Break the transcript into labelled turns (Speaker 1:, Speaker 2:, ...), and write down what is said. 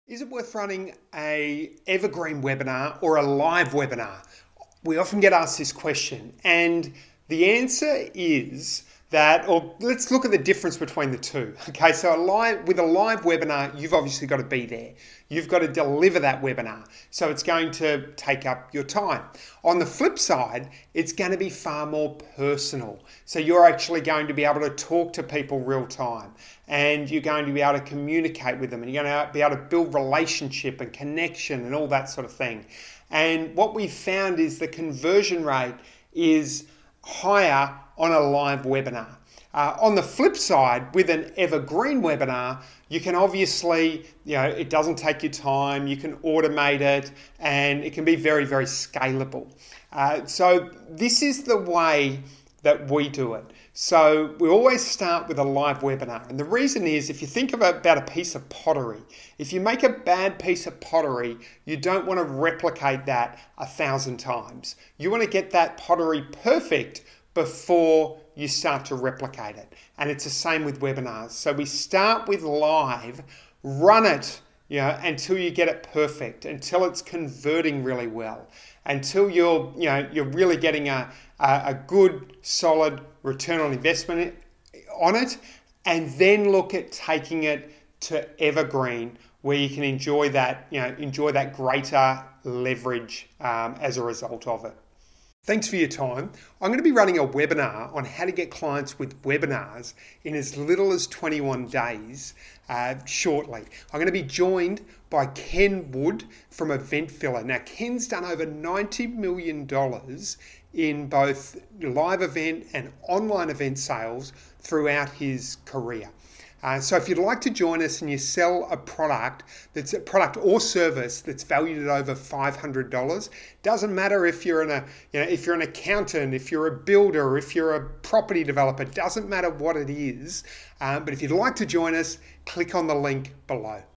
Speaker 1: Is it worth running a Evergreen webinar or a live webinar? We often get asked this question, and the answer is that, or let's look at the difference between the two. Okay, so with a live webinar, you've obviously got to be there. You've got to deliver that webinar. So it's going to take up your time. On the flip side, it's going to be far more personal. So you're actually going to be able to talk to people real time, and you're going to be able to communicate with them, and you're going to be able to build relationship and connection and all that sort of thing. And what we found is the conversion rate is higher on a live webinar. On the flip side, with an Evergreen webinar, you can obviously, it doesn't take your time, you can automate it, and it can be very, very scalable. So this is the way that we do it. So we always start with a live webinar. And the reason is, if you think about a piece of pottery, if you make a bad piece of pottery, you don't want to replicate that 1,000 times. You want to get that pottery perfect before you start to replicate it. And it's the same with webinars. So we start with live, run it until you get it perfect, until it's converting really well, until you're really getting a good, solid return on investment on it, and then look at taking it to Evergreen, where you can enjoy that greater leverage as a result of it. Thanks for your time. I'm going to be running a webinar on how to get clients with webinars in as little as 21 days shortly. I'm going to be joined by Ken Wood from Event Filler. Now, Ken's done over $90 million in both live event and online event sales throughout his career. So if you'd like to join us and you sell a product or service that's valued at over $500, doesn't matter if you're if you're an accountant, if you're a builder, if you're a property developer, doesn't matter what it is. But if you'd like to join us, click on the link below.